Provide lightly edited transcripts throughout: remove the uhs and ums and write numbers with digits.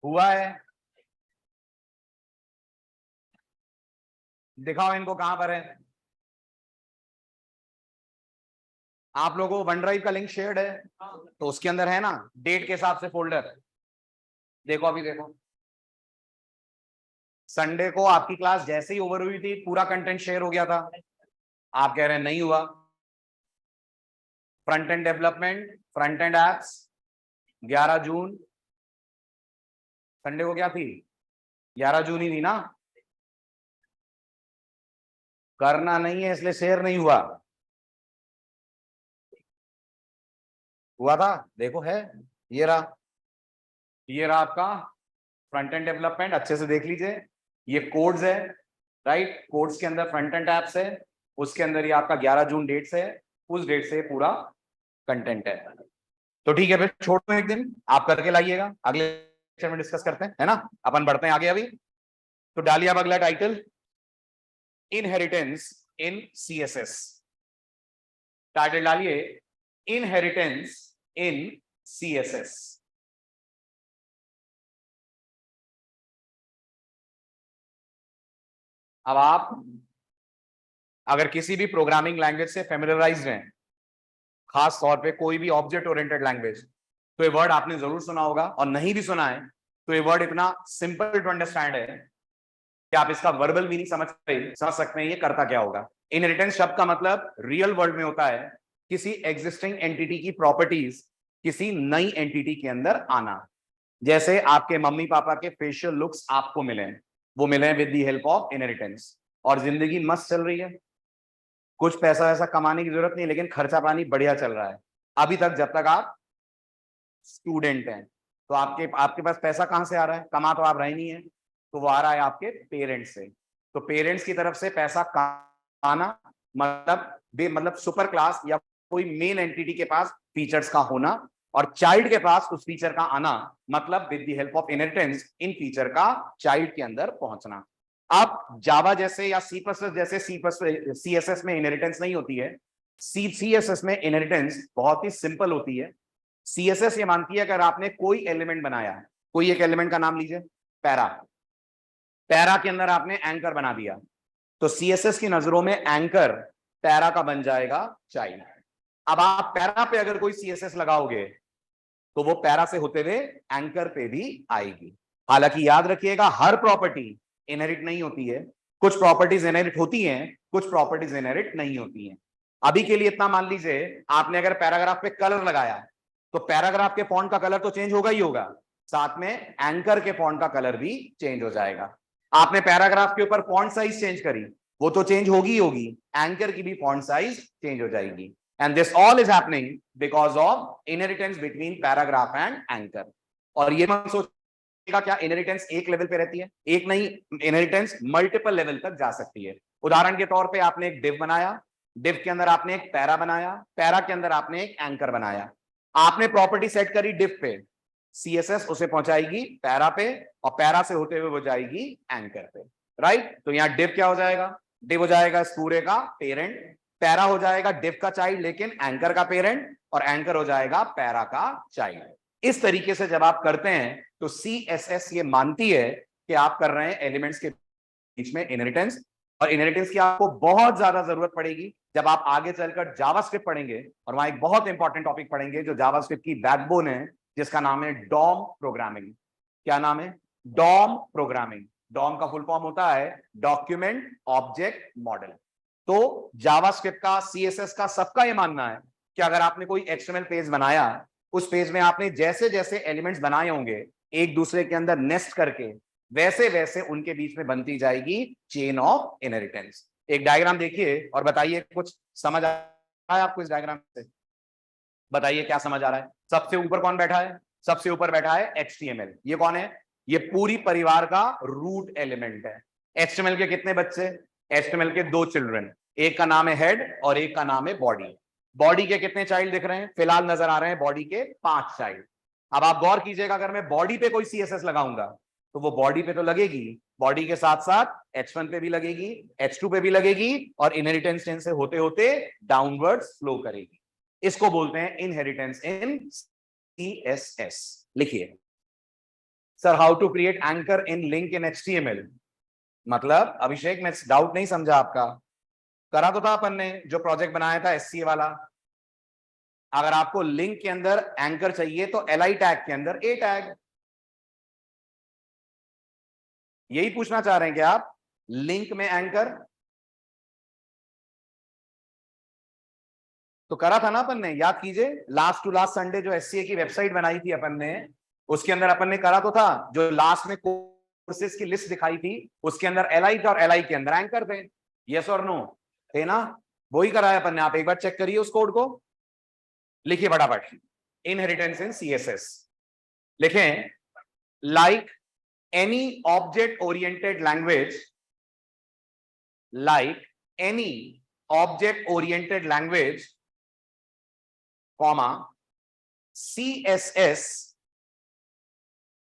हुआ है? दिखाओ इनको कहां पर है। आप लोगों को वन ड्राइव का लिंक शेयर्ड है तो उसके अंदर है ना डेट के हिसाब से फोल्डर। देखो अभी देखो, संडे को आपकी क्लास जैसे ही ओवर हुई थी पूरा कंटेंट शेयर हो गया था। आप कह रहे हैं नहीं हुआ। Front end development, front end apps, 11 जून। संडे को क्या थी? 11 जून ही थी ना। करना नहीं है इसलिए शेयर नहीं हुआ। हुआ था, देखो है, ये रहा, ये रहा आपका फ्रंट एंड डेवलपमेंट। अच्छे से देख लीजिए, ये कोड्स है, राइट। कोड्स के अंदर फ्रंट एंड एप्स है, उसके अंदर ये आपका 11 जून डेट से, उस डेट से पूरा कंटेंट है। तो ठीक है, फिर छोड़ो, एक दिन आप करके लाइएगा, अगले लेक्चर में डिस्कस करते हैं, है ना। अपन बढ़ते हैं आगे अभी। तो डालिए अब अगला title, inheritance in CSS. Title डालिए, इनहेरिटेंस इन सीएसएस। अब आप अगर किसी भी प्रोग्रामिंग लैंग्वेज से फेमिलियराइज्ड हैं, खास तौर पे कोई भी ऑब्जेक्ट ओरिएंटेड लैंग्वेज, तो ये वर्ड आपने जरूर सुना होगा, और नहीं भी सुना है तो ये वर्ड इतना सिंपल टू अंडरस्टैंड है कि आप इसका वर्बल मीनिंग समझ सकते हैं ये करता क्या होगा। इनहेरिटेंस शब्द का मतलब रियल वर्ल्ड में होता है किसी एग्जिस्टिंग एंटिटी की प्रॉपर्टीज किसी नई एंटिटी के अंदर आना। जैसे आपके मम्मी पापा के फेशियल लुक्स आपको मिले, वो मिले with the help of inheritance, और जिंदगी मस्त चल रही है, कुछ पैसा वैसा कमाने की जरूरत नहीं, लेकिन खर्चा पानी बढ़िया चल रहा है अभी तक, जब तक आप स्टूडेंट हैं। तो आपके आपके पास पैसा कहां से आ रहा है? कमा तो आप रहे नहीं है, तो वो आ रहा है आपके पेरेंट्स से। तो पेरेंट्स की तरफ से पैसा कमाना मतलब सुपर क्लास या कोई मेन एंटिटी के पास फीचर्स का होना, और चाइल्ड के पास उस फीचर का आना मतलब with the help of inheritance in feature का चाइल्ड के अंदर पहुंचना। अब जावा जैसे या सी प्लस जैसे सीएसएस में इनहेरिटेंस नहीं होती है। सीएसएस में इनहेरिटेंस बहुत ही सिंपल होती है। सीएसएस ये मानती है अगर आपने कोई एलिमेंट बनाया, कोई एक एलिमेंट का नाम लीजिए, पैरा, पैरा के अंदर आपने एंकर बना दिया, तो सीएसएस की नजरों में एंकर पैरा का बन जाएगा चाइल्ड। अब आप पैरा पे अगर कोई सीएसएस लगाओगे तो वो पैरा से होते हुए एंकर पे भी आएगी। हालांकि याद रखिएगा, हर प्रॉपर्टी इनहेरिट नहीं होती है, कुछ प्रॉपर्टीज इनहेरिट होती हैं, कुछ प्रॉपर्टीज इनहेरिट नहीं होती हैं। अभी के लिए इतना मान लीजिए, आपने अगर पैराग्राफ पे कलर लगाया तो पैराग्राफ के फॉन्ट का कलर तो चेंज होगा ही होगा, साथ में एंकर के फॉन्ट का कलर भी चेंज हो जाएगा। आपने पैराग्राफ के ऊपर फॉन्ट साइज चेंज करी, वो तो चेंज होगी ही होगी, एंकर की भी फॉन्ट साइज चेंज हो जाएगी। And this all is happening because of inheritance between paragraph and anchor. और ये मत सोचिएगा क्या इनहेरिटेंस एक लेवल पे रहती है, एक नहीं, इनहेरिटेंस मल्टीपल लेवल तक जा सकती है। उदाहरण के तौर पे आपने एक डिव बनाया, डिव के अंदर आपने एक पैरा बनाया, पैरा के अंदर आपने एक एंकर बनाया, आपने प्रॉपर्टी सेट करी डिव पे, सीएसएस उसे पहुंचाएगी पैरा पे, और पैरा से होते हुए वो जाएगी एंकर पे, राइट। तो यहां डिव क्या हो जाएगा? डिव हो जाएगा इस पूरे का पेरेंट, पैरा हो जाएगा डिव का चाइल्ड लेकिन एंकर का पेरेंट, और एंकर हो जाएगा पैरा का चाइल्ड। इस तरीके से जब आप करते हैं तो सीएसएस ये मानती है कि आप कर रहे हैं एलिमेंट्स के बीच में इनहेरिटेंस, और इनहेरिटेंस की आपको बहुत ज्यादा जरूरत पड़ेगी जब आप आगे चलकर जावास्क्रिप्ट पढ़ेंगे, और वहां एक बहुत इंपॉर्टेंट टॉपिक पढ़ेंगे जो जावास्क्रिप्ट की बैकबोन है, जिसका नाम है डॉम प्रोग्रामिंग। क्या नाम है? DOM programming. डॉम का फुल फॉर्म होता है डॉक्यूमेंट ऑब्जेक्ट मॉडल। तो जावास्क्रिप्ट का, सीएसएस का, सबका यह मानना है कि अगर आपने कोई एक्सएमएल पेज बनाया, उस पेज में आपने जैसे जैसे एलिमेंट्स बनाए होंगे एक दूसरे के अंदर नेस्ट करके, वैसे वैसे उनके बीच में बनती जाएगी चेन ऑफ इनहेरिटेंस। एक डायग्राम देखिए और बताइए कुछ समझ आया आपको इस डायग्राम से? बताइए क्या समझ आ रहा है? सबसे ऊपर कौन बैठा है? सबसे ऊपर बैठा है HTML। ये कौन है? ये पूरी परिवार का रूट एलिमेंट है। HTML के कितने बच्चे? HTML के 2 चिल्ड्रन, एक का नाम है हेड और एक का नाम है बॉडी। बॉडी के कितने चाइल्ड दिख रहे हैं? फिलहाल नजर आ रहे हैं बॉडी के 5 चाइल्ड। अब आप गौर कीजिएगा, अगर मैं बॉडी पे कोई सीएसएस लगाऊंगा तो वो बॉडी पे तो लगेगी, बॉडी के साथ साथ H1 पे भी लगेगी, H2 पे भी लगेगी, और इनहेरिटेंस चेन से होते होते डाउनवर्ड फ्लो करेगी। इसको बोलते हैं इनहेरिटेंस इन सीएसएस। लिखिए, sir how to create anchor in link in HTML। मतलब अभिषेक, मैं डाउट नहीं समझा आपका। करा तो था अपन ने जो प्रोजेक्ट बनाया था SCA वाला। अगर आपको लिंक के अंदर एंकर चाहिए तो LI टैग के अंदर A टैग। यही पूछना चाह रहे हैं क्या आप, लिंक में एंकर? तो करा था ना अपन ने, याद कीजिए लास्ट टू लास्ट संडे जो SCA की वेबसाइट बनाई थी अपन ने, उसके अंदर अपन ने करा तो था, जो लास्ट में कोर्सेज की लिस्ट दिखाई थी उसके अंदर LI था और LI के अंदर एंकर थे। यस और नो? थे ना? वही कराया अपन ने। आप एक बार चेक करिए उस कोड को, लिखिए फटाफट, इनहेरिटेंस इन CSS लिखें। Like any object oriented language, like any object oriented language, comma CSS,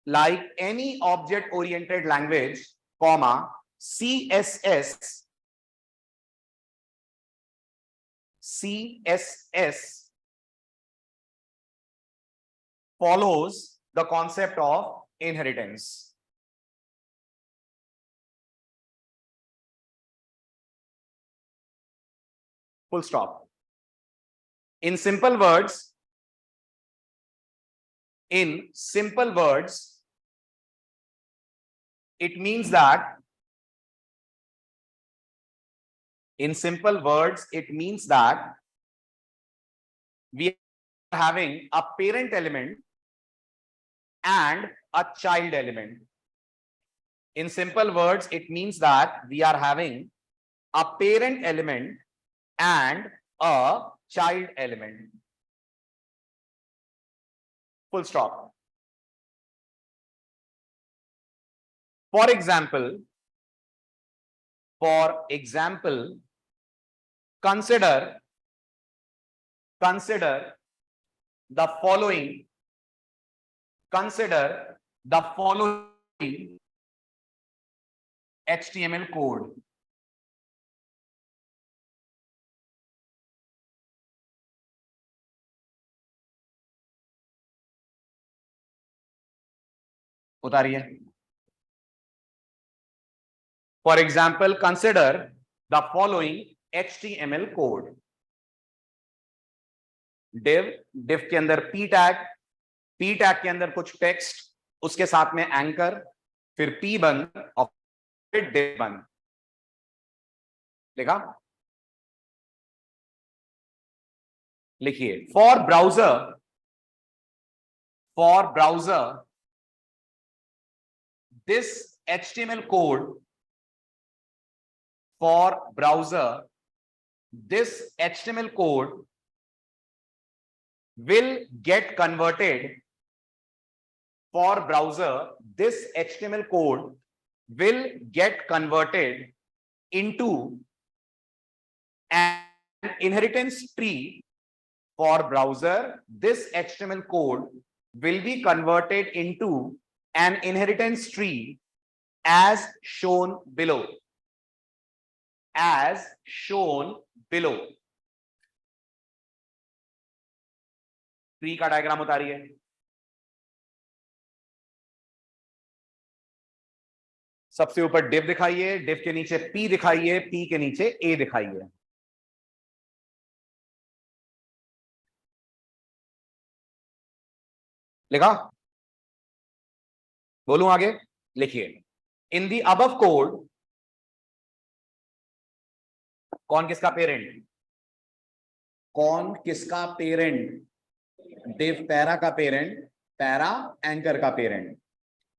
like any object oriented language, comma CSS follows the concept of inheritance. Full stop. In simple words, it means that we are having a parent element and a child element. In simple words, it means that we are having a parent element and a child element. Full stop. For example, consider the following HTML code. उतारिए। For example, consider the following HTML code. div के अंदर p tag के अंदर कुछ text, उसके साथ में anchor, फिर p बंद और फिर div बंद। लिखा? लिखिए, for browser this HTML code, will get converted into an inheritance tree. For browser, this HTML code will be converted into an inheritance tree as shown below. Tree का diagram उतारिए। सबसे ऊपर div दिखाइए, div के नीचे p दिखाइए, p के नीचे a दिखाइए। लिखा? बोलूं आगे? लिखिए, इन दी अबव कोड, कौन किसका पेरेंट? div पैरा का पेरेंट, पैरा एंकर का parent.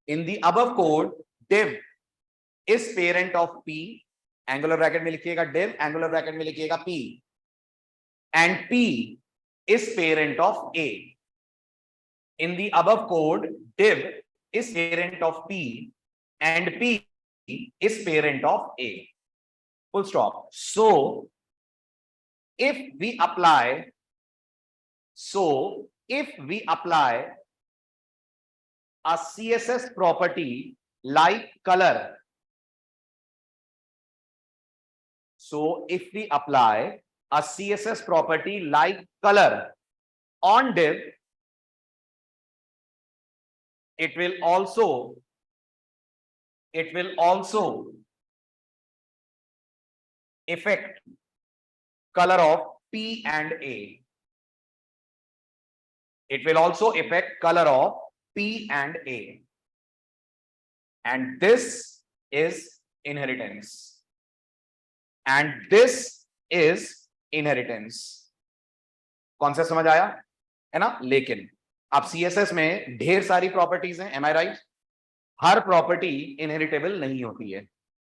In the above code, div is parent of p, angular bracket में लिखिएगा div, एंगुलर ब्रैकेट में लिखिएगा p, and p is parent of a. In the above code, div is parent of p and p is parent of a. Full stop. So if we apply a CSS property like color, on div, it will also affect color of P and A. It will also affect color of P and A. And this is inheritance. And this is inheritance. Concept समझ आया है ना? लेकिन अब CSS में ढेर सारी properties हैं, एम आई राइट? हर प्रॉपर्टी इनहेरिटेबल नहीं होती है,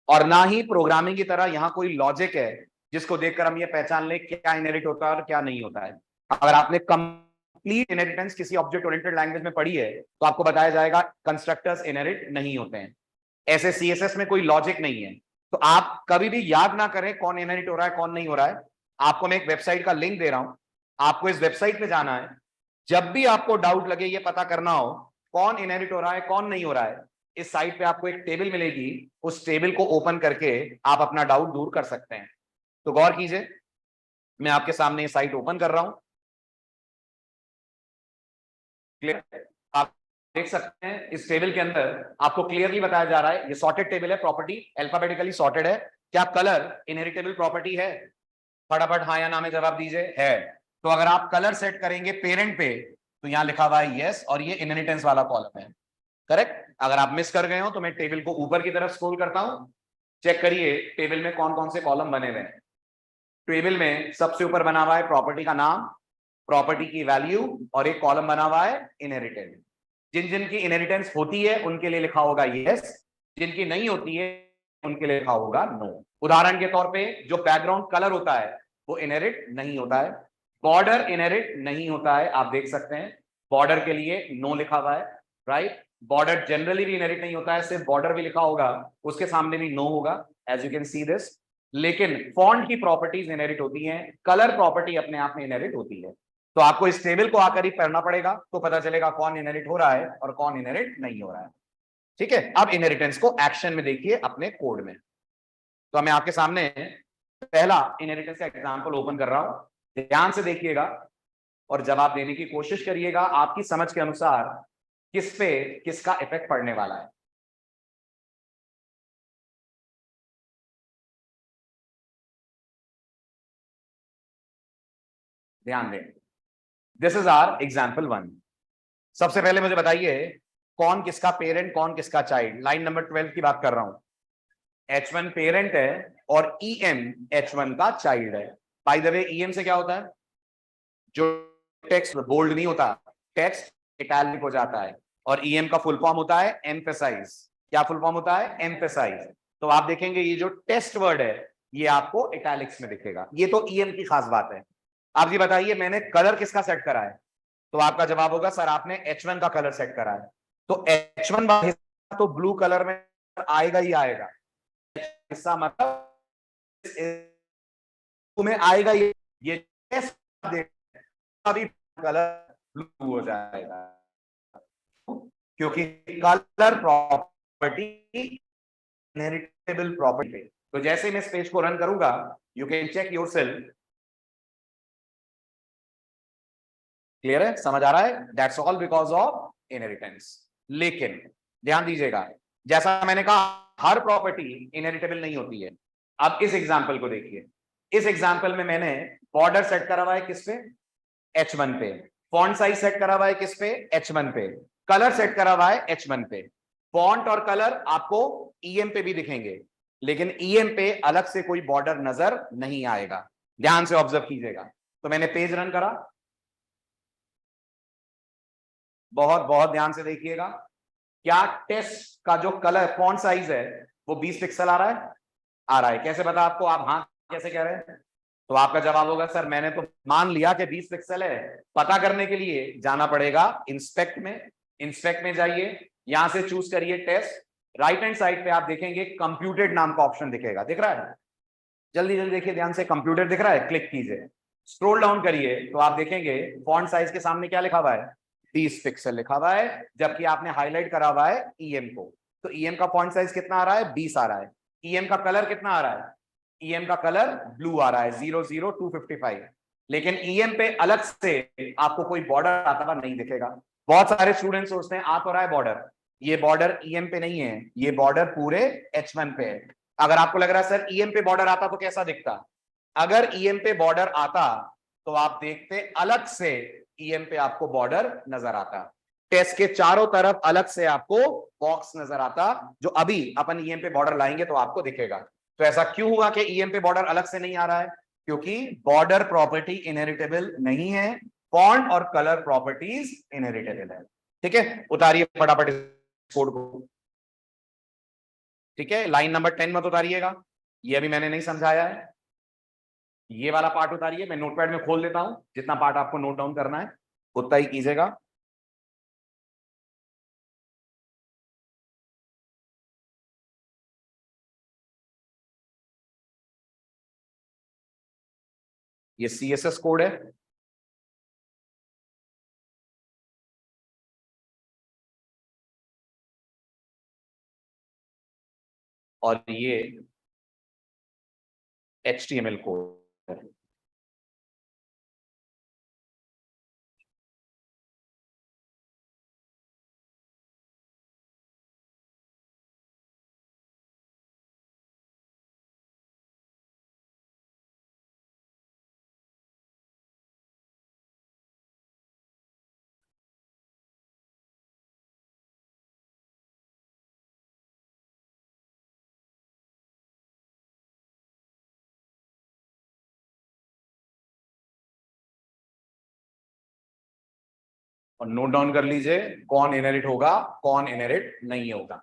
और ना ही प्रोग्रामिंग की तरह यहां कोई लॉजिक है जिसको देखकर हम ये पहचान लें क्या इनहेरिट होता है और क्या नहीं होता है। अगर आपने कंप्लीट इनहेरिटेंस किसी ऑब्जेक्ट ओरिएंटेड लैंग्वेज में पढ़ी है तो आपको बताया जाएगा कंस्ट्रक्टर्स इनहेरिट नहीं होते हैं। ऐसे सीएसएस में कोई लॉजिक नहीं है, तो आप कभी भी याद ना करें कौन इनहेरिट हो रहा है कौन नहीं हो रहा है। आपको मैं एक वेबसाइट का लिंक दे रहा हूं, आपको इस वेबसाइट पे जाना है। जब भी आपको डाउट लगे, ये पता करना हो कौन इनहेरिट हो रहा है कौन नहीं हो रहा है, इस साइट पे आपको एक टेबल मिलेगी, उस टेबल को ओपन करके आप अपना डाउट दूर कर सकते हैं। तो गौर कीजिए, मैं आपके सामने ये साइट ओपन कर रहा हूं। क्लियर? आप देख सकते हैं इस टेबल के अंदर आपको क्लियरली बताया जा रहा है ये सॉर्टेड टेबल है, प्रॉपर्टी अल्फाबेटिकली सॉर्टेड है। क्या कलर इनहेरिटेबल प्रॉपर्टी है? फटाफट हाँ या ना में जवाब दीजिए। है। तो अगर आप कलर सेट करेंगे पेरेंट पे तो यहां लिखा हुआ है यस, और ये इनहेरिटेंस वाला कॉलम है। करेक्ट? अगर आप मिस कर गए हो तो मैं टेबल को ऊपर की तरफ स्क्रॉल करता हूं, चेक करिए टेबल में कौन कौन से कॉलम बने हुए हैं। टेबल में सबसे ऊपर बना हुआ है प्रॉपर्टी का नाम, प्रॉपर्टी की वैल्यू, और एक कॉलम बना हुआ है इनहेरिटेंस। जिन जिन की इनहेरिटेंस होती है उनके लिए लिखा होगा यस, जिनकी नहीं होती है उनके लिए लिखा होगा नो। उदाहरण के तौर पे जो बैकग्राउंड कलर होता है वो इनहेरिट नहीं होता है, बॉर्डर इनहेरिट नहीं होता है। आप देख सकते हैं बॉर्डर के लिए नो लिखा हुआ है, राइट? बॉर्डर जनरली भी इनहेरिट नहीं होता है, सिर्फ बॉर्डर भी लिखा होगा उसके सामने भी नो होगा, as you can see this. लेकिन फॉन्ट की प्रॉपर्टीज इनहेरिट होती हैं, कलर प्रॉपर्टी अपने आप में इनहेरिट होती है। तो आपको इस टेबल को आकर ही पढ़ना पड़ेगा तो पता चलेगा कौन इनहेरिट हो रहा है और कौन इनहेरिट नहीं हो रहा है। ठीक है? अब इनहेरिटेंस को एक्शन में देखिए अपने कोड में। तो मैं आपके सामने पहला इनहेरिटेंस का एग्जांपल ओपन कर रहा हूं, ध्यान से देखिएगा और जवाब देने की कोशिश करिएगा आपकी समझ के अनुसार किस पे किसका इफेक्ट पड़ने वाला है। ध्यान दें, दिस इज आवर एग्जाम्पल 1। सबसे पहले मुझे बताइए कौन किसका पेरेंट कौन किसका चाइल्ड। लाइन नंबर 12 की बात कर रहा हूं। H1 पेरेंट है और EM H1 का चाइल्ड है। बाय द वे EM से क्या होता है? जो टेक्स्ट बोल्ड नहीं होता, टेक्स्ट इटैलिक हो जाता है। और EM का फुल फॉर्म होता है एम्फेसाइज। क्या फुल फॉर्म होता है? एम्फेसाइज। तो आप देखेंगे ये जो टेस्ट वर्ड है ये आपको इटैलिक्स में दिखेगा। ये तो EM की खास बात है। आप ये बताइए मैंने कलर किसका सेट करा है? तो आपका जवाब होगा सर आपने H1 का कलर सेट करा है। तो H1 वाला हिस्सा तो ब्लू कलर में आएगा ही आएगा, हिस्सा मतलब तुम्हें आएगा ये अभी कलर ब्लू हो जाएगा, क्योंकि कलर प्रॉपर्टी इनहेरिटेबल प्रॉपर्टी। तो जैसे मैं इस पेज को रन करूंगा you can check yourself. Clear है? समझ आ रहा है? That's all because of inheritance. लेकिन ध्यान दीजिएगा, जैसा मैंने कहा हर प्रॉपर्टी इनहेरिटेबल नहीं होती है। अब इस एग्जांपल को देखिए। इस एग्जांपल में मैंने बॉर्डर सेट करा हुआ है किस पे? H1 पे। फॉन्ट साइज सेट करा हुआ है किस पे? H1 पे। कलर सेट करा हुआ है H1 पे। फॉन्ट और कलर आपको EM पे भी दिखेंगे, लेकिन EM पे अलग से कोई बॉर्डर नजर नहीं आएगा। ध्यान से ऑब्जर्व कीजिएगा। तो मैंने पेज रन करा, बहुत बहुत ध्यान से देखिएगा। क्या टेस्ट का जो कलर फॉन्ट साइज है वो 20 पिक्सल आ रहा है? आ रहा है। कैसे पता आपको? आप हाँ कैसे कह रहे हैं? तो आपका जवाब होगा सर मैंने तो मान लिया कि 20 पिक्सल है। पता करने के लिए जाना पड़ेगा इंस्पेक्ट में। इंस्पेक्ट में जाइए, यहां से चूज करिए टेस्ट। राइट हैंड साइड पे आप देखेंगे कंप्यूटेड नाम का ऑप्शन दिखेगा, दिख रहा है? जल्दी जल्दी देखिए ध्यान से, कंप्यूटर दिख रहा है? क्लिक कीजिए, स्क्रॉल डाउन करिए तो आप देखेंगे फॉन्ट साइज के सामने क्या लिखा हुआ है? 20 पिक्सल लिखा हुआ है, जबकि आपने हाईलाइट करा हुआ है EM को। तो EM का फॉन्ट साइज कितना आ रहा है? 20 आ रहा है। EM का कलर कितना आ रहा है? EM का कलर ब्लू आ रहा है 00255। लेकिन EM पे अलग से आपको कोई बॉर्डर आता हुआ नहीं दिखेगा। बहुत सारे स्टूडेंट सोचते हैं आ तो रहा है बॉर्डर, ये बॉर्डर ईएम पे नहीं है, ये बॉर्डर पूरे H1 पे है। अगर आपको लग रहा है सर ईएम पे बॉर्डर आता तो कैसा दिखता, अगर ईएम पे बॉर्डर आता तो आप देखते अलग से ईएम पे आपको बॉर्डर नजर आता, टेस्ट के चारों तरफ अलग से आपको बॉक्स नजर आता, जो अभी अपन ईएम पे बॉर्डर लाएंगे तो आपको दिखेगा। तो ऐसा क्यों हुआ कि ईएम पे बॉर्डर अलग से नहीं आ रहा है, क्योंकि बॉर्डर प्रॉपर्टी इनहेरिटेबल नहीं है, फॉन्ट और कलर प्रॉपर्टीज इनहेरिटेबल है। ठीक है, उतारिए फटाफट कोड को। ठीक है, लाइन नंबर 10 मत उतारिएगा, ये अभी मैंने नहीं समझाया है। ये वाला पार्ट उतारिए, मैं नोटपैड में खोल देता हूं, जितना पार्ट आपको नोट डाउन करना है उतना ही कीजिएगा। ये CSS कोड है, और ये HTML कोड है। और नोट डाउन कर लीजिए कौन इनहेरिट होगा, कौन इनहेरिट नहीं होगा।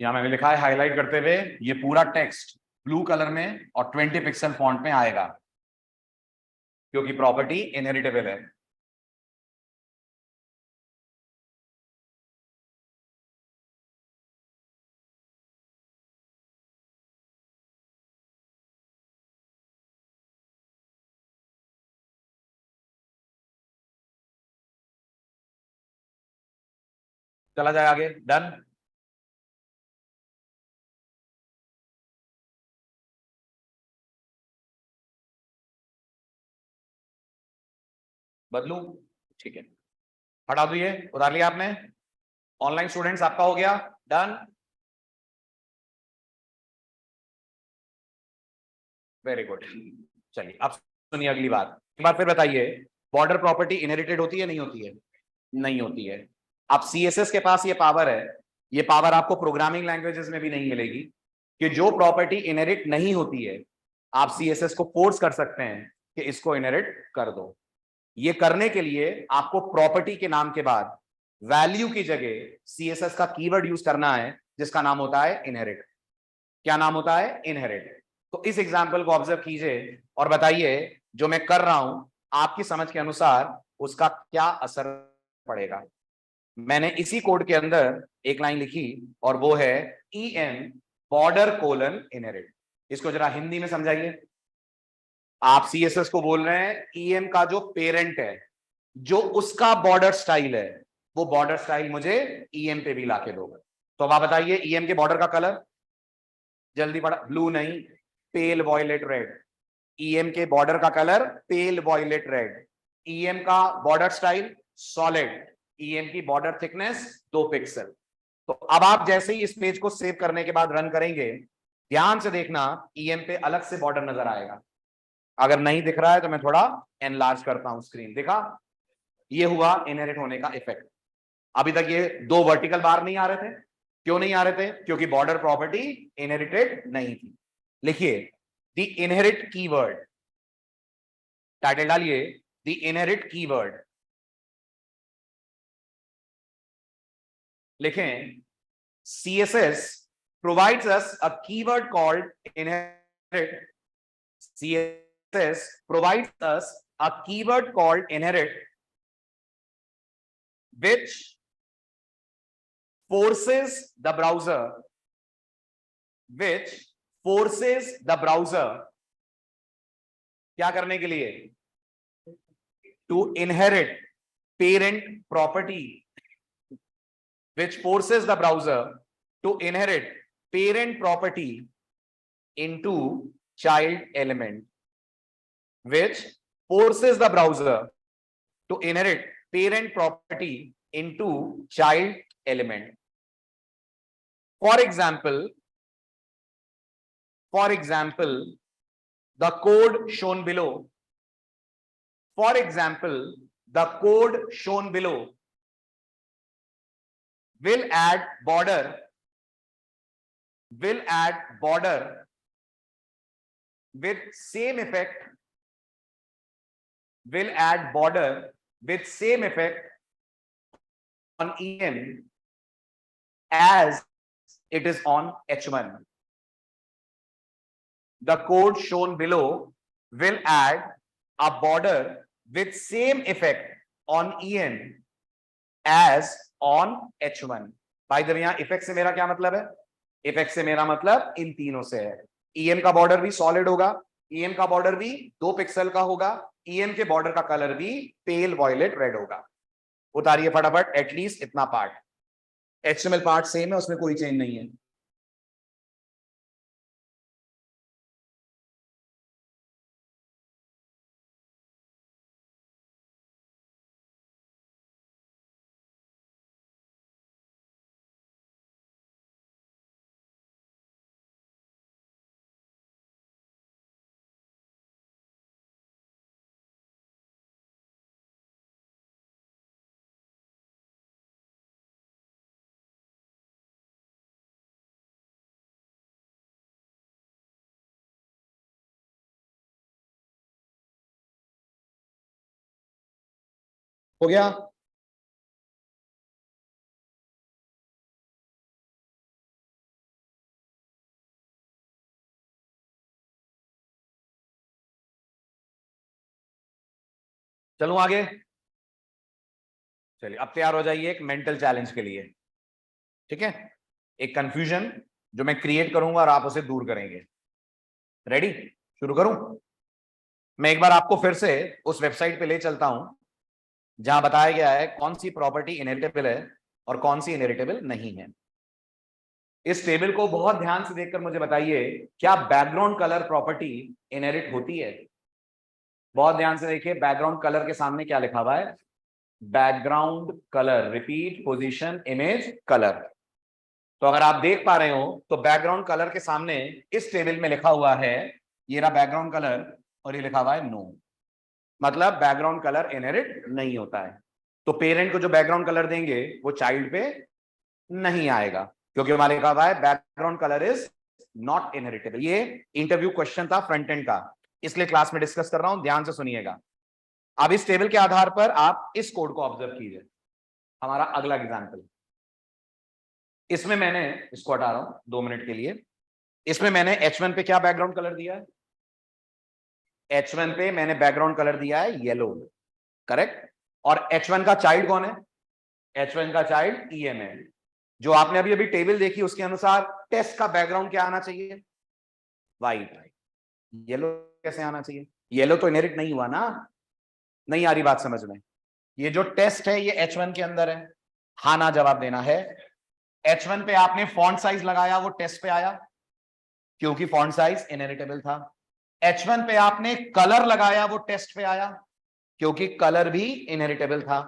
यहां मैंने लिखा है हाईलाइट करते हुए, ये पूरा टेक्स्ट ब्लू कलर में और 20 पिक्सल फॉन्ट में आएगा, क्योंकि प्रॉपर्टी इनहेरिटेबल है। चला जाए आगे, डन। बदलू, ठीक है, हटा दो, ये उतार लिया आपने। ऑनलाइन स्टूडेंट्स आपका हो गया डन, वेरी गुड। चलिए अब सुनिए अगली बात, एक बार फिर बताइए, बॉर्डर प्रॉपर्टी इनहेरिटेड होती है नहीं होती है? नहीं होती है। अब CSS के पास ये पावर है, ये पावर आपको प्रोग्रामिंग लैंग्वेजेस में भी नहीं मिलेगी, कि जो प्रॉपर्टी इनहेरिट नहीं होती है आप CSS को फोर्स कर सकते हैं कि इसको इनहेरिट कर दो। ये करने के लिए आपको प्रॉपर्टी के नाम के बाद वैल्यू की जगह CSS का कीवर्ड यूज करना है, जिसका नाम होता है इनहेरिट। क्या नाम होता है? इनहेरिट। तो इस एग्जाम्पल को ऑब्जर्व कीजिए और बताइए जो मैं कर रहा हूं आपकी समझ के अनुसार उसका क्या असर पड़ेगा। मैंने इसी कोड के अंदर एक लाइन लिखी और वो है EM बॉर्डर कोलन इनहेरिट। इसको जरा हिंदी में समझाइए। आप CSS को बोल रहे हैं EM का जो पेरेंट है, जो उसका बॉर्डर स्टाइल है, वो बॉर्डर स्टाइल मुझे EM पे भी लाके दो। तो अब आप बताइए EM के बॉर्डर का कलर, जल्दी पड़ा, ब्लू नहीं, पेल वॉयलेट रेड। ईएम के बॉर्डर का कलर पेल वॉयलेट रेड। ईएम का बॉर्डर स्टाइल सॉलिड। ईएम की बॉर्डर थिकनेस 2 पिक्सल। तो अब आप जैसे ही इस पेज को सेव करने के बाद रन करेंगे, ध्यान से देखना ईएम पे अलग से बॉर्डर नजर आएगा। अगर नहीं दिख रहा है तो मैं थोड़ा एनलार्ज करता हूं स्क्रीन, देखा? ये हुआ इनहेरिट होने का इफेक्ट। अभी तक ये 2 वर्टिकल बार नहीं आ रहे थे, क्यों नहीं आ रहे थे? क्योंकि बॉर्डर प्रॉपर्टी इनहेरिटेड नहीं थी। लिखिए द इनहेरिट कीवर्ड, टाइटल डालिए द इनहेरिट कीवर्ड। लिखें CSS provides us a keyword called inherit. CSS provides us a keyword called inherit, which forces the browser क्या करने के लिए? To inherit parent property, which forces the browser to inherit parent property into child element, which forces the browser to inherit parent property into child element. For example, the code shown below. For example, the code shown below will add border with same effect on EN as it is on H1. The code shown below will add a border with same effect on EN as on H1. भाई जब यहां effect से मेरा क्या मतलब है? Effect से मेरा मतलब इन तीनों से है. EN का बॉर्डर भी सॉलिड होगा, EN का बॉर्डर भी 2 पिक्सल का होगा, EN के बॉर्डर का कलर भी पेल वॉयलेट रेड होगा. उतारिए फटाफट एटलीस्ट इतना पार्ट. HTML पार्ट सेम है, उसमें कोई चेंज नहीं है. हो गया? चलूं आगे? चलिए अब तैयार हो जाइए एक मेंटल चैलेंज के लिए. ठीक है, एक कंफ्यूजन जो मैं क्रिएट करूंगा और आप उसे दूर करेंगे. रेडी? शुरू करूं? मैं एक बार आपको फिर से उस वेबसाइट पे ले चलता हूं जहां बताया गया है कौन सी प्रॉपर्टी इनहेरिटेबल है और कौन सी इनहेरिटेबल नहीं है. इस टेबल को बहुत ध्यान से देखकर मुझे बताइए, क्या बैकग्राउंड कलर प्रॉपर्टी इनहेरिट होती है? बहुत ध्यान से देखिए, बैकग्राउंड कलर के सामने क्या लिखा हुआ है? Background colour, repeat position image colour. तो अगर आप देख पा रहे हो तो बैकग्राउंड कलर के सामने इस टेबल में लिखा हुआ है, ये रहा बैकग्राउंड कलर, और ये लिखा हुआ है नो. मतलब बैकग्राउंड कलर इनहेरिट नहीं होता है. तो पेरेंट को जो बैकग्राउंड कलर देंगे वो चाइल्ड पे नहीं आएगा, क्योंकि हमारे लिखा हुआ है background colour is not inheritable. ये इंटरव्यू क्वेश्चन था फ्रंट एंड का, इसलिए क्लास में डिस्कस कर रहा हूं, ध्यान से सुनिएगा. अब इस टेबल के आधार पर आप इस कोड को ऑब्जर्व कीजिए. हमारा अगला एग्जाम्पल, इसमें मैंने इसको हटा रहा हूं 2 मिनट के लिए. इसमें मैंने H1 पे क्या बैकग्राउंड कलर दिया है? H1 पे मैंने बैकग्राउंड कलर दिया है येलो. करेक्ट? और H1 का चाइल्ड कौन है? H1 का चाइल्ड EM है. जो आपने अभी अभी टेबल देखी उसके अनुसार टेस्ट का बैकग्राउंड क्या आना चाहिए? व्हाइट. येलो कैसे आना चाहिए? येलो तो इनहेरिट नहीं हुआ ना. नहीं आ रही बात समझ में? ये जो टेस्ट है ये H1 के अंदर है. हाँ ना जवाब देना है. H1 पे आपने फॉन्ट साइज लगाया, वो टेस्ट पे आया क्योंकि फॉन्ट साइज इनहेरिटेबल था. H1 पे आपने कलर लगाया, वो टेस्ट पे आया क्योंकि कलर भी इनहेरिटेबल था.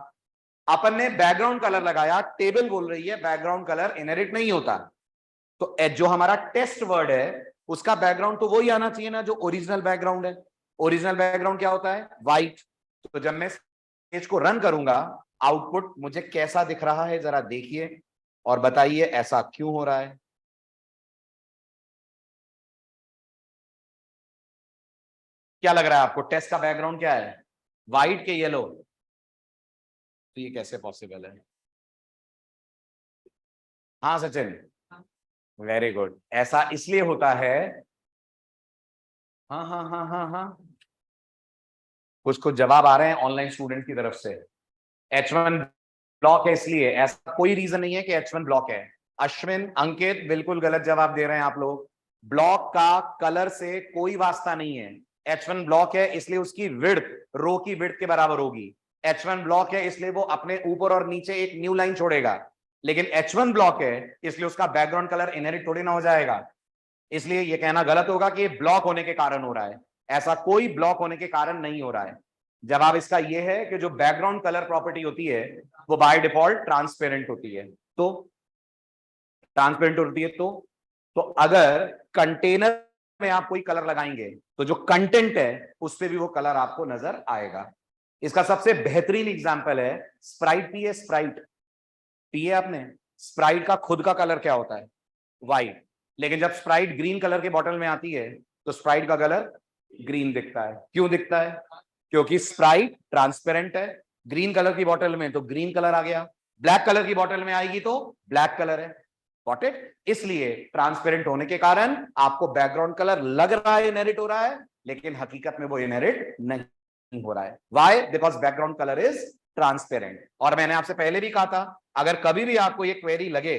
अपन ने बैकग्राउंड कलर लगाया, टेबल बोल रही है बैकग्राउंड कलर इनहेरिट नहीं होता. तो जो हमारा टेस्ट वर्ड है उसका बैकग्राउंड तो वही आना चाहिए ना जो ओरिजिनल बैकग्राउंड है. ओरिजिनल बैकग्राउंड क्या होता है? व्हाइट. तो जब मैं पेज को रन करूंगा, आउटपुट मुझे कैसा दिख रहा है जरा देखिए और बताइए ऐसा क्यों हो रहा है. क्या लग रहा है आपको? टेस्ट का बैकग्राउंड क्या है? व्हाइट के येलो. तो ये कैसे पॉसिबल है? हाँ सचिन, वेरी गुड। ऐसा इसलिए होता है, हाँ हाँ हाँ हाँ हाँ, कुछ कुछ जवाब आ रहे हैं ऑनलाइन स्टूडेंट की तरफ से। H1 ब्लॉक है इसलिए, ऐसा कोई रीजन नहीं है कि H1 ब्लॉक है। अश्विन, अंकित, बिल्कुल गलत जवाब दे रहे हैं आप लोग। ब्लॉक का कलर से कोई वास्ता नहीं है। H1 ब्लॉक है इसलिए उसकी विड्थ रो की विड्थ के बराबर होगी। H1 ब्लॉक है इसलिए वो अपने ऊपर और नीचे एक न्यू लाइन छोड़ेगा। लेकिन H1 ब्लॉक है इसलिए उसका बैकग्राउंड कलर इनहेरिट थोड़ी ना हो जाएगा। इसलिए ये कहना गलत होगा कि ये ब्लॉक होने के कारण हो रहा है। ऐसा कोई ब्लॉक होने के कारण नहीं हो रहा है। जवाब इसका यह है कि जो बैकग्राउंड कलर प्रॉपर्टी होती है वो बाय डिफॉल्ट ट्रांसपेरेंट होती है। तो ट्रांसपेरेंट होती है तो अगर कंटेनर में आप कोई कलर लगाएंगे तो जो कंटेंट है उस पर भी वो कलर आपको नजर आएगा। इसका सबसे बेहतरीन एग्जांपल है स्प्राइट पिए। स्प्राइट पिए आपने? स्प्राइट का खुद का कलर क्या होता है? व्हाइट। लेकिन जब स्प्राइट ग्रीन कलर के बॉटल में आती है तो स्प्राइट का कलर ग्रीन दिखता है। क्यों दिखता है? क्योंकि स्प्राइट ट्रांसपेरेंट है। ग्रीन कलर की बॉटल में तो ग्रीन कलर आ गया, ब्लैक कलर की बॉटल में आएगी तो ब्लैक कलर है। Got it? इसलिए ट्रांसपेरेंट होने के कारण आपको बैकग्राउंड कलर लग रहा है इनहेरिट हो रहा है, लेकिन हकीकत में वो इनहेरिट नहीं हो रहा है। Why? Because background colour is transparent. और मैंने आपसे पहले भी कहा था, अगर कभी भी आपको ये क्वेरी लगे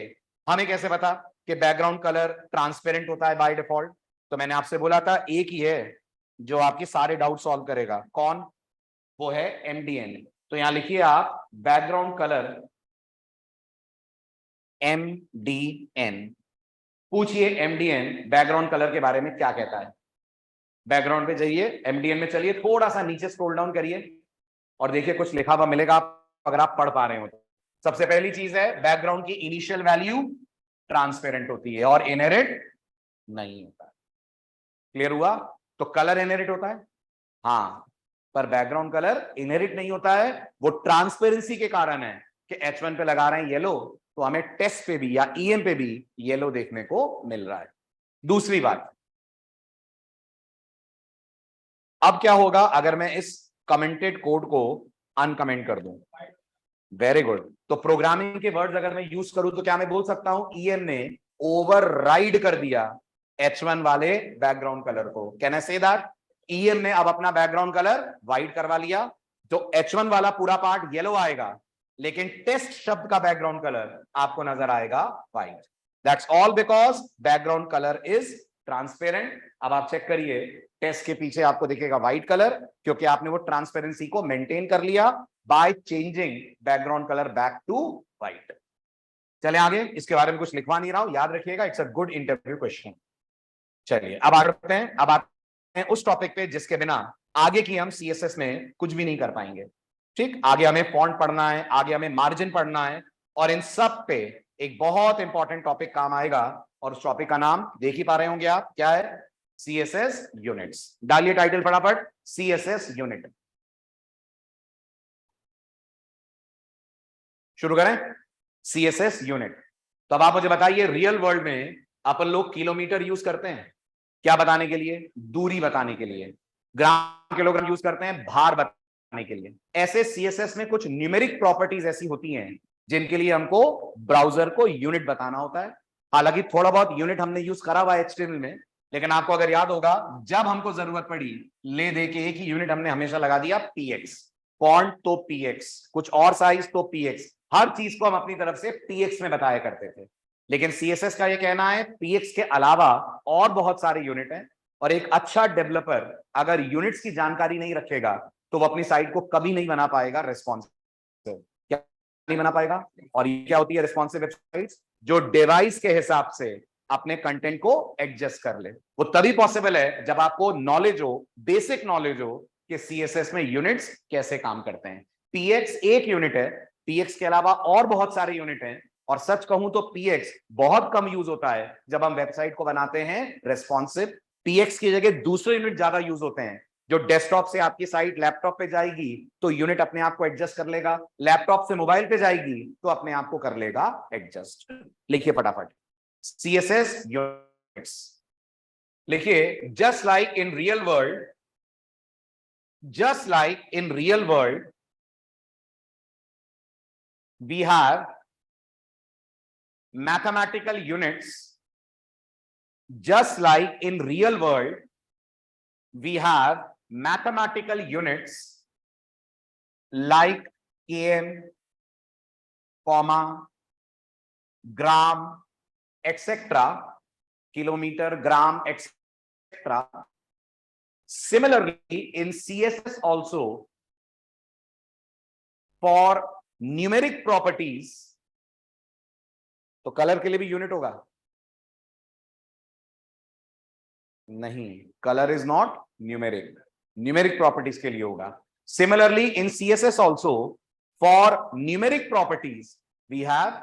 हमें कैसे पता कि बैकग्राउंड कलर ट्रांसपेरेंट होता है बाय डिफॉल्ट, तो मैंने आपसे बोला था एक ही है जो आपकी सारे डाउट सॉल्व करेगा। कौन? वो है MDN। तो यहां लिखिए आप बैकग्राउंड कलर MDN। पूछिए MDN बैकग्राउंड कलर के बारे में क्या कहता है। बैकग्राउंड पे जाइए, MDN में चलिए, थोड़ा सा नीचे स्क्रॉल डाउन करिए और देखिए कुछ लिखा हुआ मिलेगा अगर आप पढ़ पा रहे हो तो। सबसे पहली चीज है बैकग्राउंड की इनिशियल वैल्यू ट्रांसपेरेंट होती है और इनहेरिट नहीं होता। क्लियर हुआ? तो कलर इनहेरिट होता है, हाँ, पर बैकग्राउंड कलर इनहेरिट नहीं होता है। वो ट्रांसपेरेंसी के कारण है कि H1 पे लगा रहे हैं येलो तो हमें टेस्ट पे भी या EM पे भी येलो देखने को मिल रहा है। दूसरी बात, अब क्या होगा अगर मैं इस कमेंटेड कोड को अनकमेंट कर दूं? Very good. तो प्रोग्रामिंग के वर्ड्स अगर मैं यूज करूं तो क्या मैं बोल सकता हूं EM ने ओवरराइड कर दिया H1 वाले बैकग्राउंड कलर को? Can I say that? EM ने अब अपना बैकग्राउंड कलर व्हाइट करवा लिया, तो H1 वाला पूरा पार्ट येलो आएगा, लेकिन टेस्ट शब्द का बैकग्राउंड कलर आपको नजर आएगा white. That's all because background colour is transparent. अब आप चेक करिए, टेस्ट के पीछे आपको दिखेगा व्हाइट कलर, क्योंकि आपने वो ट्रांसपेरेंसी को मेंटेन कर लिया by changing background colour back to white. चले आगे, इसके बारे में कुछ लिखवा नहीं रहा हूं, याद रखिएगा, it's a good interview question. चलिए अब आगे बढ़ते हैं। अब आते हैं उस टॉपिक पे जिसके बिना आगे की हम CSS में कुछ भी नहीं कर पाएंगे। ठीक, आगे हमें फॉन्ट पढ़ना है, आगे हमें मार्जिन पढ़ना है, और इन सब पे एक बहुत इंपॉर्टेंट टॉपिक काम आएगा, और उस टॉपिक का नाम देख ही पा रहे होंगे आप, क्या है? CSS units. डालिए टाइटल फटाफट, CSS यूनिट। शुरू करें? CSS unit. तो अब आप मुझे बताइए, रियल वर्ल्ड में अपन लोग किलोमीटर यूज करते हैं क्या बताने के लिए? दूरी बताने के लिए। ग्राम, किलोग्राम यूज करते हैं भार बताने के लिए। ऐसे CSS में कुछ न्यूमेरिक प्रॉपर्टीज ऐसी होती हैं जिनके लिए हमको ब्राउजर को यूनिट बताना होता है। हालांकि थोड़ा बहुत यूनिट हमने यूज करा हुआ है HTML में, लेकिन आपको अगर याद होगा जब हमको जरूरत पड़ी ले दे के एक ही यूनिट हमने हमेशा लगा दिया PX। फॉन्ट तो PX, कुछ और साइज तो PX, हर चीज को हम अपनी तरफ से PX में बताया करते थे। लेकिन CSS का ये कहना है PX के अलावा और बहुत सारे यूनिट हैं, और एक अच्छा डेवलपर अगर यूनिट्स की जानकारी नहीं रखेगा तो वो अपनी साइट को कभी नहीं बना पाएगा रेस्पॉन्सिव। क्या नहीं बना पाएगा? और ये क्या होती है रेस्पॉन्सिव वेबसाइट्स? जो डिवाइस के हिसाब से अपने कंटेंट को एडजस्ट कर ले। वो तभी पॉसिबल है जब आपको नॉलेज हो, बेसिक नॉलेज हो कि CSS में यूनिट्स कैसे काम करते हैं। PX एक यूनिट है, PX के अलावा और बहुत सारे यूनिट हैं, और सच कहूं तो PX बहुत कम यूज होता है जब हम वेबसाइट को बनाते हैं रेस्पॉन्सिव। PX की जगह दूसरे यूनिट ज्यादा यूज होते हैं। जो डेस्कटॉप से आपकी साइट लैपटॉप पे जाएगी तो यूनिट अपने आप को एडजस्ट कर लेगा, लैपटॉप से मोबाइल पे जाएगी तो अपने आप को कर लेगा एडजस्ट। लिखिए फटाफट, CSS यूनिट्स। लिखिए, just like in real world, just like in real world we have mathematical units, just like in real world we have mathematical units like km, comma, gram, etc., kilometer, gram, etc. Similarly, in CSS also, for numeric properties, तो colour के लिए भी unit होगा? नहीं, colour is not numeric, numeric properties के लिए होगा. Similarly in CSS also, for numeric properties we have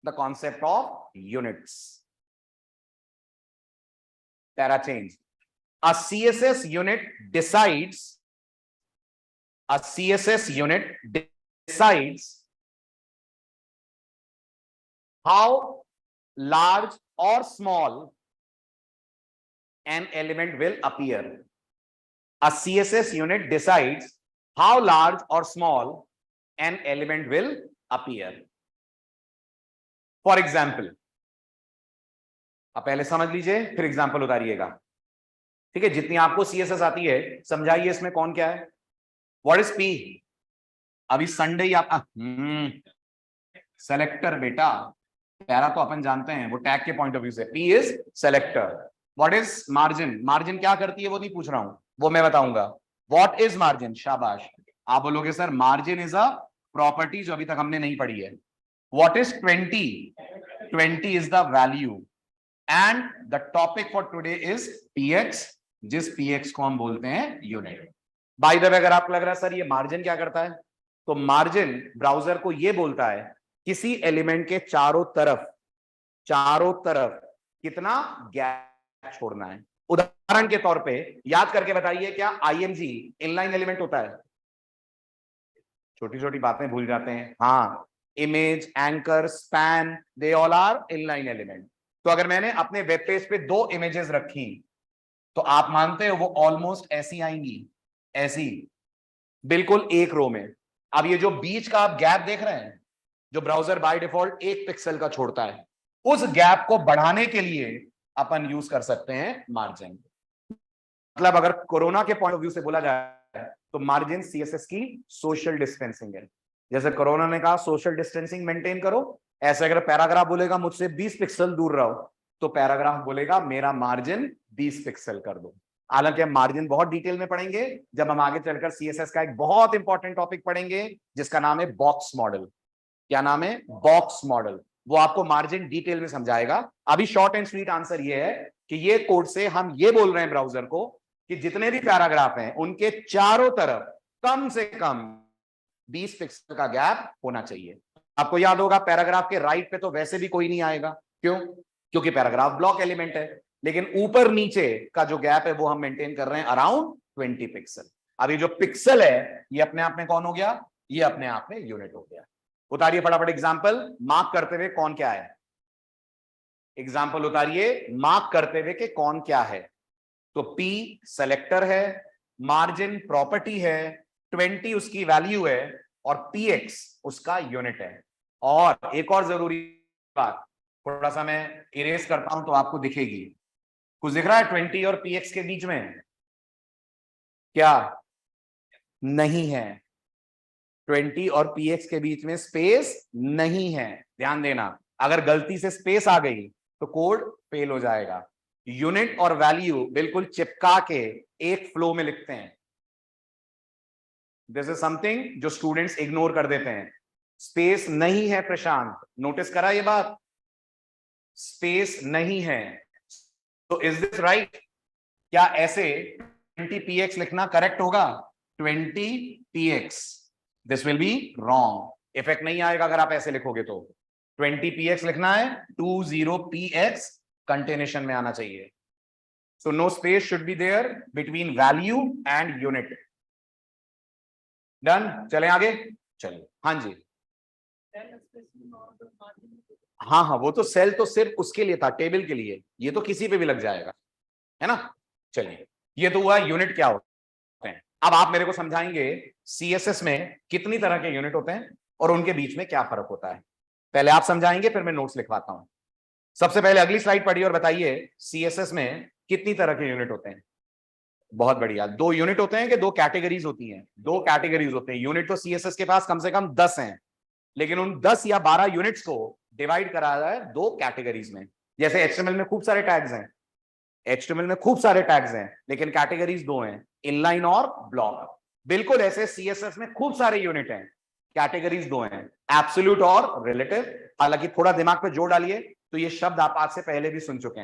the concept of units. Para change. A CSS unit decides how large or small an element will appear. A CSS unit decides how large or small an element will appear. For example, आप पहले समझ लीजिए फिर example उतारिएगा. ठीक है, जितनी आपको CSS आती है समझाइए इसमें कौन क्या है. What is P? अभी संडे ही आप सेलेक्टर बेटा, पैरा तो अपन जानते हैं, वो टैग के पॉइंट ऑफ व्यू से P is selector. What is margin? Margin क्या करती है वो नहीं पूछ रहा हूं, वो मैं बताऊंगा. What is margin? शाबाश, आप बोलोगे sir margin is a property जो अभी तक हमने नहीं पढ़ी है. What is 20? 20 is the value. And the topic for today is px, जिस px को हम बोलते हैं यूनिट. बाय द वे, अगर आपको लग रहा है सर ये मार्जिन क्या करता है, तो मार्जिन ब्राउजर को ये बोलता है किसी एलिमेंट के चारों तरफ कितना गैप छोड़ना है. उदाहरण के तौर पे याद करके बताइए, क्या img इनलाइन एलिमेंट होता है? छोटी छोटी बातें भूल जाते हैं. हाँ, image, anchor, span, they all are inline element. तो अगर मैंने अपने वेब पेज पे 2 इमेजेस रखी तो आप मानते हो वो ऑलमोस्ट ऐसी आएंगी, ऐसी, बिल्कुल एक रो में. अब ये जो बीच का आप गैप देख रहे हैं, जो ब्राउजर बाय डिफॉल्ट 1 पिक्सल का छोड़ता है, उस गैप को बढ़ाने के लिए अपन यूज कर सकते हैं मार्जिन. मतलब अगर कोरोना के पॉइंट ऑफ व्यू से बोला जाए तो मार्जिन CSS की सोशल डिस्टेंसिंग है. जैसे कोरोना ने कहा सोशल डिस्टेंसिंग मेंटेन करो, ऐसे अगर पैराग्राफ बोलेगा मुझसे 20 पिक्सल दूर रहो, तो पैराग्राफ बोलेगा मेरा मार्जिन 20 पिक्सल कर दो. हालांकि हम मार्जिन बहुत डिटेल में पढ़ेंगे जब हम आगे चलकर CSS का एक बहुत इंपॉर्टेंट टॉपिक पढ़ेंगे जिसका नाम है बॉक्स मॉडल. क्या नाम है? Box model. वो आपको मार्जिन डिटेल में समझाएगा. अभी शॉर्ट एंड स्वीट आंसर ये है कि ये कोड से हम ये बोल रहे हैं ब्राउजर को कि जितने भी पैराग्राफ हैं उनके चारों तरफ कम से कम 20 पिक्सल का गैप होना चाहिए. आपको याद होगा पैराग्राफ के राइट पे तो वैसे भी कोई नहीं आएगा. क्यों? क्योंकि पैराग्राफ ब्लॉक एलिमेंट है. लेकिन ऊपर नीचे का जो गैप है वो हम मेंटेन कर रहे हैं अराउंड 20 पिक्सल. अभी जो पिक्सल है ये अपने आप में कौन हो गया? ये अपने आप में यूनिट हो गया. उतारिए फटाफट एग्जांपल, मार्क करते हुए कौन क्या है. एग्जांपल उतारिए मार्क करते हुए कि कौन क्या है. तो P सेलेक्टर है, मार्जिन प्रॉपर्टी है, 20 उसकी वैल्यू है और px उसका यूनिट है. और एक और जरूरी बात, थोड़ा सा मैं इरेज करता हूं तो आपको दिखेगी. कुछ दिख रहा है 20 और px के बीच में? क्या नहीं है? 20 और px के बीच में स्पेस नहीं है. ध्यान देना, अगर गलती से स्पेस आ गई तो कोड फेल हो जाएगा. यूनिट और वैल्यू बिल्कुल चिपका के एक फ्लो में लिखते हैं. दिस इज समथिंग जो स्टूडेंट्स इग्नोर कर देते हैं. स्पेस नहीं है प्रशांत, नोटिस करा ये बात? स्पेस नहीं है. तो इज दिस राइट? क्या ऐसे 20 px लिखना करेक्ट होगा? 20 px, this will be wrong. Effect नहीं आएगा अगर आप ऐसे लिखोगे तो. 20 px लिखना है, 20 px कंटेनेशन में आना चाहिए. So no space should be there between value and unit. Done? चले आगे. चलिए. हाँ जी, हाँ हाँ, वो तो सेल तो सिर्फ उसके लिए था, टेबल के लिए. ये तो किसी पे भी लग जाएगा, है ना. चलिए, ये तो हुआ यूनिट क्या होते हैं. अब आप मेरे को समझाएंगे CSS में कितनी तरह के यूनिट होते हैं और उनके बीच में क्या फर्क होता है. पहले आप समझाएंगे फिर मैं नोट्स लिखवाता हूं। सबसे पहले अगली स्लाइड पढ़िए और बताइए सीएसएस में कितनी तरह के यूनिट होते हैं। बहुत बढ़िया, 2 यूनिट होते हैं कि 2 कैटेगरीज होती हैं? 2 कैटेगरीज होते हैं। यूनिट तो सीएसएस के पास कम से कम 10 हैं, लेकिन उन 10 या 12 यूनिट्स को डिवाइड करा है 2 कैटेगरीज में। जैसे एचटीएमएल में खूब सारे टैग्स हैं, एचटीएमएल में खूब सारे टैग्स हैं, लेकिन कैटेगरीज 2 हैं, इनलाइन और ब्लॉक। बिल्कुल ऐसे सीएसएस में खूब सारे यूनिट हैं, कैटेगरीज 2 हैं, एब्सोल्यूट और रिलेटिव। हालांकि थोड़ा दिमाग पे जोर डालिए, तो ये शब्द आप आज से पहले भी सुन चुके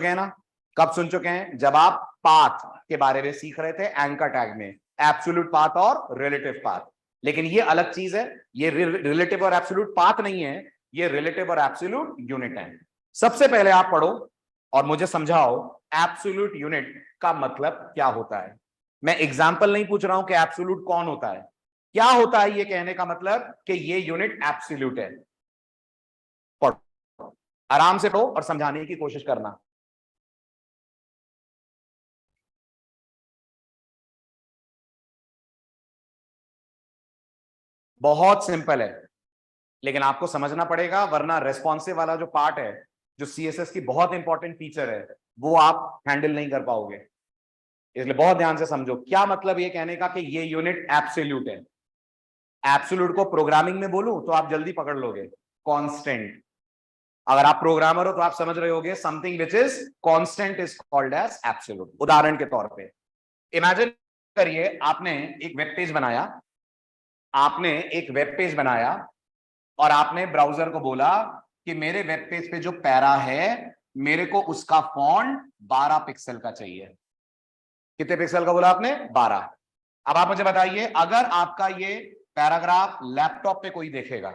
हैं ना? कब सुन चुके हैं? जब आप पाथ के बारे में सीख रहे थे एंकर टैग में, एब्सोल्यूट पाथ और रिलेटिव पाथ। लेकिन ये अलग चीज है, ये रिलेटिव और एब्सोल्यूट पाथ नहीं है, ये रिलेटिव और एब्सोल्यूट यूनिट है। सबसे पहले आप पढ़ो और मुझे समझाओ एब्सोल्यूट यूनिट का मतलब क्या होता है। मैं एग्जाम्पल नहीं पूछ रहा हूं कि एब्सोल्यूट कौन होता है, क्या होता है ये कहने का मतलब कि ये यूनिट एब्सोल्यूट है। पढ़ो, आराम से पढ़ो और समझाने की कोशिश करना। बहुत सिंपल है, लेकिन आपको समझना पड़ेगा, वरना रेस्पॉन्सिव वाला जो पार्ट है, जो सीएसएस की बहुत इंपॉर्टेंट फीचर है, वो आप हैंडल नहीं कर पाओगे। इसलिए बहुत ध्यान से समझो क्या मतलब ये कहने का कि ये यूनिट एब्सोल्यूट है। एब्सोल्यूट को प्रोग्रामिंग में बोलूं तो आप जल्दी पकड़ लोगे, कांस्टेंट। अगर आप प्रोग्रामर हो तो आप समझ रहे होगे, something which is constant is called as absolute. उदाहरण के तौर पे इमेजिन करिए, आपने एक वेब पेज बनाया, और आपने ब्राउजर को बोला कि मेरे वेब पेज पे जो पैरा है, मेरे को उसका फॉन्ट 12 पिक्सल का चाहिए। कितने पिक्सल का बोला आपने? 12। अब आप मुझे बताइए, अगर आपका ये पैराग्राफ लैपटॉप पे कोई देखेगा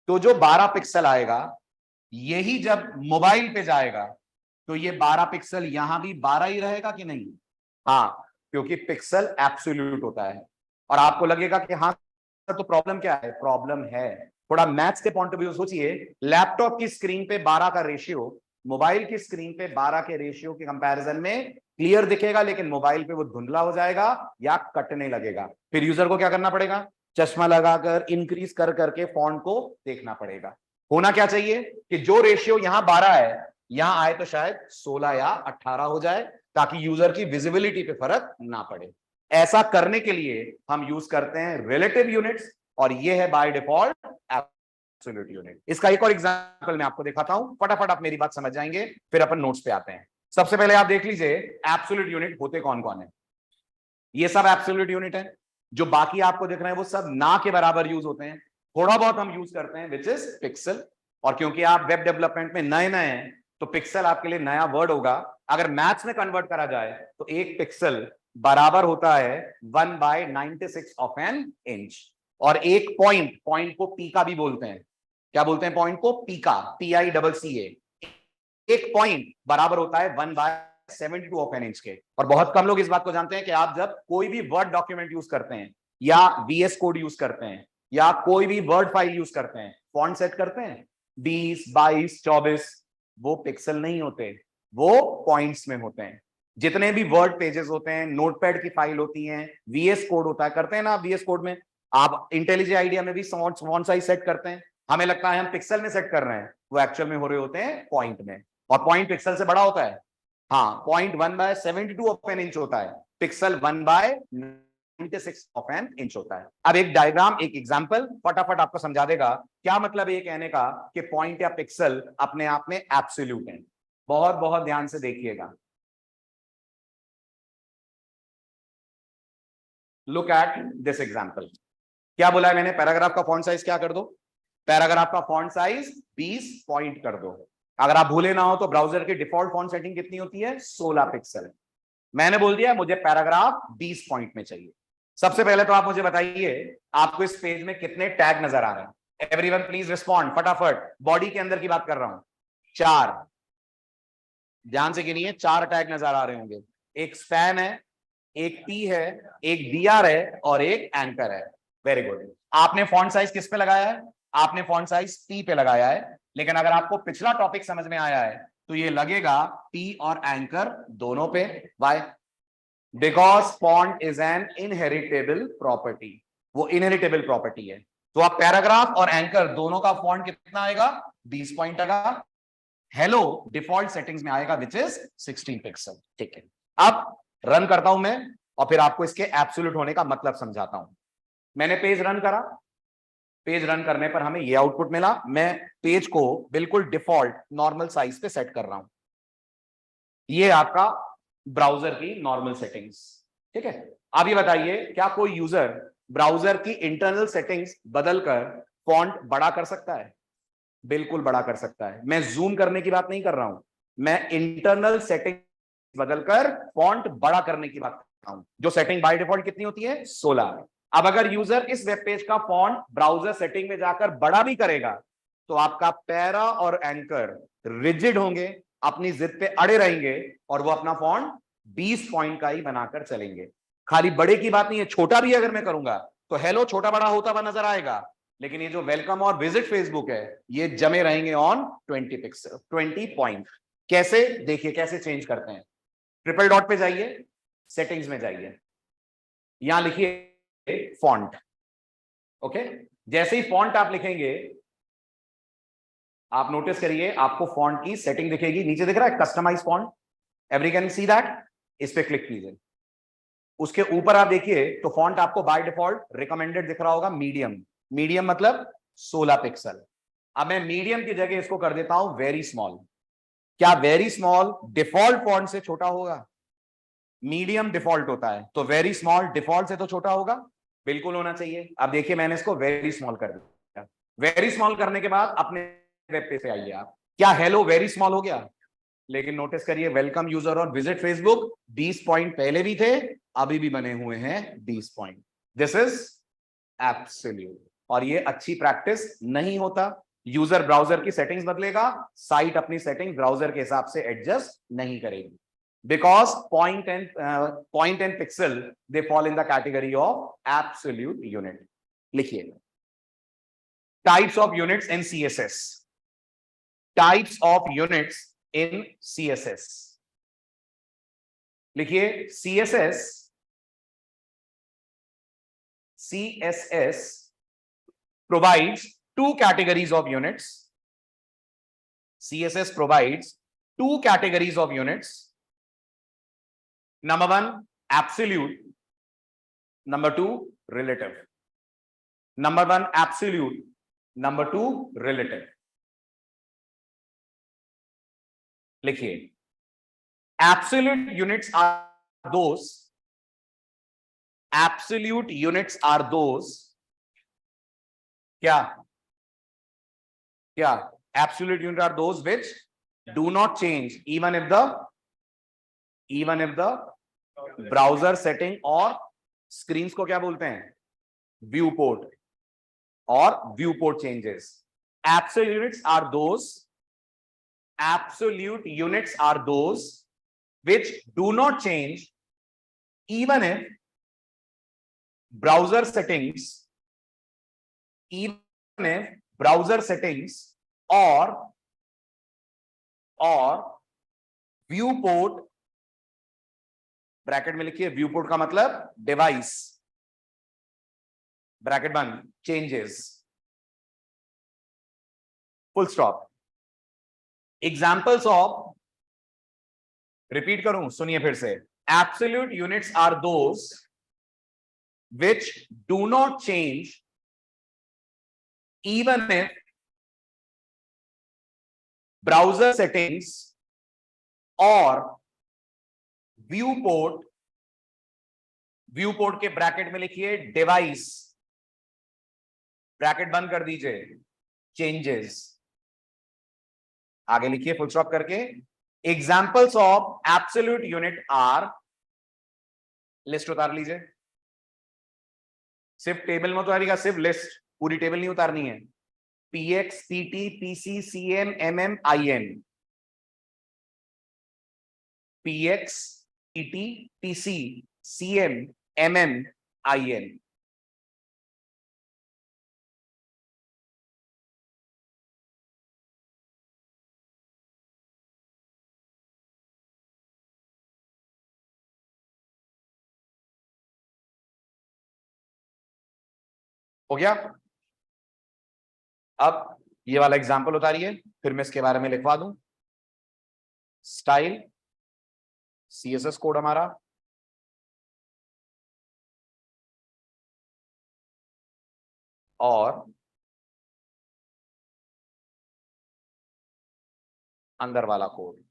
तो जो 12 पिक्सल आएगा, यही जब मोबाइल पे जाएगा तो ये 12 पिक्सल यहां भी 12 ही रहेगा कि नहीं? हाँ, क्योंकि पिक्सल एब्सोल्यूट होता है। और आपको लगेगा कि हाँ तो प्रॉब्लम क्या है? प्रॉब्लम है, थोड़ा मैथ्स के पॉइंट ऑफ व्यू सोचिए। लैपटॉप की स्क्रीन पे 12 का रेशियो मोबाइल की स्क्रीन पे 12 के रेशियो के कंपैरिजन में क्लियर दिखेगा, लेकिन मोबाइल पे वो धुंधला हो जाएगा या कटने लगेगा। फिर यूजर को क्या करना पड़ेगा? चश्मा लगाकर इंक्रीज कर करके फॉन्ट को देखना पड़ेगा। होना क्या चाहिए कि जो रेशियो यहां 12 है, यहां आए तो शायद 16 या 18 हो जाए, ताकि यूजर की विजिबिलिटी पे फर्क ना पड़े। ऐसा करने के लिए हम यूज करते हैं रिलेटिव यूनिट्स, और ये है बाय डिफॉल्ट एब्सोल्यूट यूनिट। इसका एक और एग्जांपल मैं आपको दिखाता हूं, फटाफट आप मेरी बात समझ जाएंगे, फिर अपन नोट्स पे आते हैं। सबसे पहले आप देख लीजिए एब्सोल्यूट यूनिट होते कौन कौन है। ये सब एब्सोल्यूट यूनिट है। जो बाकी आपको दिख रहे हैं वो सब ना के बराबर यूज होते हैं। थोड़ा बहुत हम यूज करते हैं विच इज पिक्सल, और क्योंकि आप वेब डेवलपमेंट में नए नए हैं तो पिक्सल आपके लिए नया वर्ड होगा। अगर मैथ्स में कन्वर्ट करा जाए तो एक पिक्सल बराबर होता है 1/96 ऑफ एन इंच। और एक पॉइंट को पीका भी बोलते हैं। क्या बोलते हैं? पॉइंट को पीका, PICCA। एक पॉइंट बराबर होता है 1/72 ऑफ एन इंच के। और बहुत कम लोग इस बात को जानते हैं कि आप जब कोई भी वर्ड डॉक्यूमेंट यूज करते हैं, या VS कोड यूज करते हैं, या कोई भी वर्ड फाइल यूज करते हैं, फॉन्ट सेट करते हैं 20, 22, 24, वो पिक्सल नहीं होते, वो पॉइंट्स में होते हैं। जितने भी वर्ड पेजेस होते हैं, नोटपैड की फाइल होती हैं, VS कोड होता है, करते हैं ना VS कोड में। आप इंटेलिजेंट आइडिया में भी फॉन्ट साइज सेट करते हैं, हमें लगता है हम पिक्सल में सेट कर रहे हैं, वो एक्चुअल में हो रहे होते हैं पॉइंट में। और पॉइंट पिक्सल से बड़ा होता है। हाँ, पॉइंट 1/72 ऑफ एन इंच होता है, पिक्सल 1/96 ऑफ एन इंच होता है। अब एक डायग्राम, एक एग्जांपल फटाफट आपको समझा देगा क्या मतलब ये कहने का कि पॉइंट या पिक्सल अपने आप में एब्सोल्यूट है। बहुत बहुत ध्यान से देखिएगा। Look at this example. क्या बोला है मैंने? पैराग्राफ का फॉन्ट साइज क्या कर दो? पैराग्राफ का फॉन्ट साइज 20 पॉइंट कर दो। अगर आप भूले ना हो तो ब्राउजर की डिफॉल्ट फॉन्ट सेटिंग कितनी होती है? 16 पिक्सल। मैंने बोल दिया मुझे पैराग्राफ 20 पॉइंट में चाहिए। सबसे पहले तो आप मुझे बताइए, आपको इस पेज में कितने टैग नजर आ रहे हैं? एवरीवन प्लीज रिस्पॉन्ड फटाफट। बॉडी के अंदर की बात कर रहा हूं। 4, ध्यान से गिनिए, 4 टैग नजर आ रहे होंगे। एक स्पैन है, एक पी है, एक DR है, और एक एंकर है। Very good. आपने फॉन्ट साइज किस पे लगाया है? आपने फॉन्ट साइज पी पे लगाया है। लेकिन अगर आपको पिछला टॉपिक समझ में आया है तो ये लगेगा पी और एंकर दोनों पे। Why? Because font is an inheritable property. वो इनहेरिटेबल प्रॉपर्टी है। तो आप पैराग्राफ और एंकर दोनों का फॉन्ट कितना आएगा, 20 पॉइंट आएगा। हेलो डिफॉल्ट सेटिंग्स में आएगा विच इज 16 पिक्सल। ठीक है, अब रन करता हूं मैं और फिर आपको इसके एब्सोल्यूट होने का मतलब समझाता हूं। मैंने पेज रन करा, पेज रन करने पर हमें ये आउटपुट मिला। मैं पेज को बिल्कुल डिफॉल्ट नॉर्मल साइज पे सेट कर रहा हूं। ये आपका ब्राउजर की नॉर्मल सेटिंग्स। ठीक है, अब ये बताइए क्या कोई यूजर ब्राउजर की इंटरनल सेटिंग्स बदलकर फॉन्ट बड़ा कर सकता है? बिल्कुल बड़ा कर सकता है। मैं जूम करने की बात नहीं कर रहा हूं, मैं इंटरनल सेटिंग बदलकर फॉन्ट बड़ा करने की बात कर रहा हूं। जो सेटिंग बाय डिफॉल्ट कितनी होती है, 16। अब अगर यूजर इस वेब पेज का फॉन्ट ब्राउजर सेटिंग में जाकर बड़ा भी करेगा तो आपका पैरा और एंकर रिजिड होंगे, अपनी जिद पे अड़े रहेंगे और वो अपना फॉन्ट 20 पॉइंट का ही बनाकर चलेंगे। खाली बड़े की बात नहीं है, छोटा भी अगर मैं करूंगा तो हेलो छोटा बड़ा होता हुआ नजर आएगा, लेकिन ये जो वेलकम और विजिट फेसबुक है ये जमे रहेंगे ऑन 20 पिक्सल 20 पॉइंट। कैसे, देखिए कैसे चेंज करते हैं। ट्रिपल डॉट पे जाइए, सेटिंग्स में जाइए, यहां लिखिए फॉन्ट। ओके, जैसे ही फॉन्ट आप लिखेंगे आप नोटिस करिए आपको फॉन्ट की सेटिंग दिखेगी। नीचे दिख रहा है customise font, every can see that, इस पे क्लिक कीजिए। उसके ऊपर आप देखिए तो फॉन्ट आपको बाय डिफॉल्ट रिकमेंडेड दिख रहा होगा मीडियम। मीडियम मतलब 16 पिक्सल। अब मैं मीडियम की जगह इसको कर देता हूं वेरी स्मॉल। क्या वेरी स्मॉल डिफॉल्ट फॉन्ट से छोटा होगा? मीडियम डिफॉल्ट होता है तो वेरी स्मॉल डिफॉल्ट से तो छोटा होगा, बिल्कुल होना चाहिए। अब देखिए मैंने इसको वेरी स्मॉल कर दिया। वेरी स्मॉल करने के बाद अपने वेब पे से आइए आप, क्या हेलो वेरी स्मॉल हो गया? लेकिन नोटिस करिए वेलकम यूजर और विजिट फेसबुक 20 पॉइंट पहले भी थे, अभी भी बने हुए हैं 20 पॉइंट। This is absolute. और ये अच्छी प्रैक्टिस नहीं होता। यूजर ब्राउजर की सेटिंग्स बदलेगा, साइट अपनी सेटिंग ब्राउजर के हिसाब से एडजस्ट नहीं करेगी, because point and pixel they fall in the category of absolute unit. लिखिए types of units in CSS, types of units in CSS। लिखिए CSS provides two categories of units. CSS provides two categories of units. Number one, absolute. Number two, relative. Number one, absolute. Number two, relative. लिखिए absolute units are those, absolute units are those, क्या क्या absolute units are those which do not change even if the browser setting और screens को क्या बोलते हैं, viewport और viewport changes। absolute units are those which do not change even if browser settings और viewport, bracket में लिखिए viewport का मतलब डिवाइस, ब्रैकेट बंद, changes, full stop. Examples of, repeat करूं, सुनिए फिर से। Absolute units are those which do not change even if browser settings और viewport के ब्रैकेट में लिखिए डिवाइस, ब्रैकेट बंद कर दीजिए, चेंजेस, आगे लिखिए फुल स्टॉप करके। Examples of absolute unit are, list उतार लीजिए, सिर्फ टेबल में उतारिएगा, सिर्फ लिस्ट, पूरी टेबल नहीं उतारनी है। PX, PT, PC, CM, MM, IN, PX, PT, PC, CM, MM, IN। हो गया? अब ये वाला एग्जाम्पल उतारिए, फिर मैं इसके बारे में लिखवा दूं। स्टाइल CSS कोड हमारा, और अंदर वाला कोड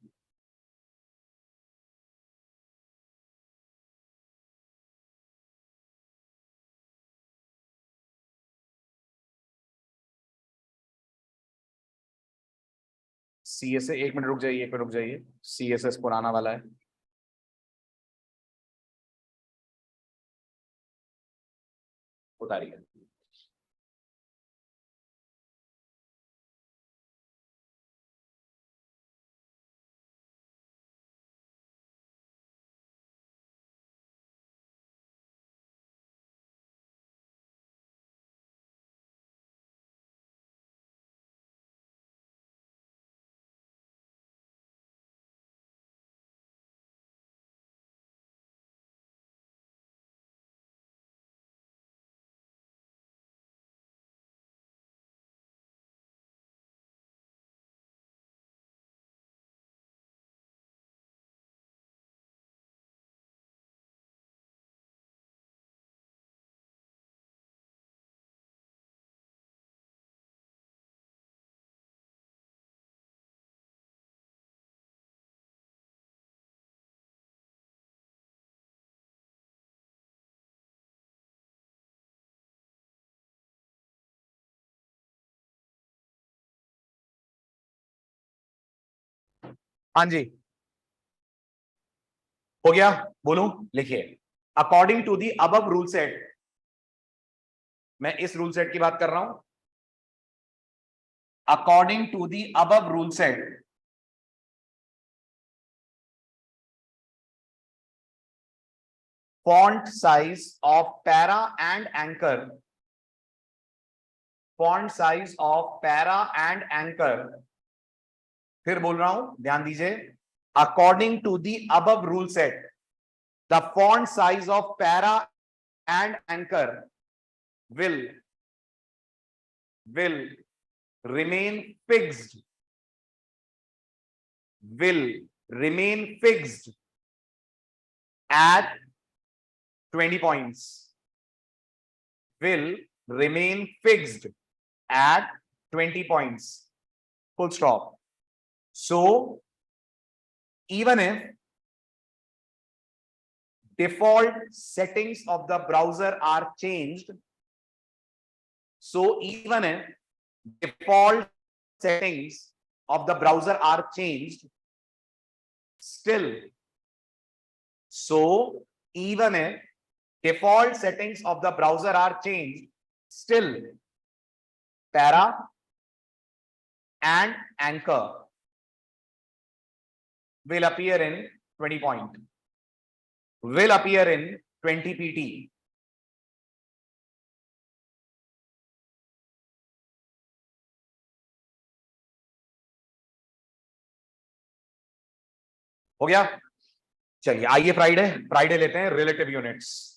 CSS, एक मिनट रुक जाइए, एक मिनट रुक जाइए, CSS पुराना वाला है, उतारिए। हाँ जी, हो गया, बोलूं? लिखिए, according to the above rule set, मैं इस रूल सेट की बात कर रहा हूं। According to the above rule set, font size of para and anchor, font size of para and anchor, फिर बोल रहा हूं, ध्यान दीजिए, according to the above rule set, the font size of para and anchor will remain fixed, will remain fixed at 20 points, will remain fixed at 20 points, full stop. So even if default settings of the browser are changed, so even if default settings of the browser are changed, still, so even if default settings of the browser are changed, still para and anchor will appear in 20 point, will appear in 20 pt. हो गया? चलिए आइए Friday लेते हैं, relative units.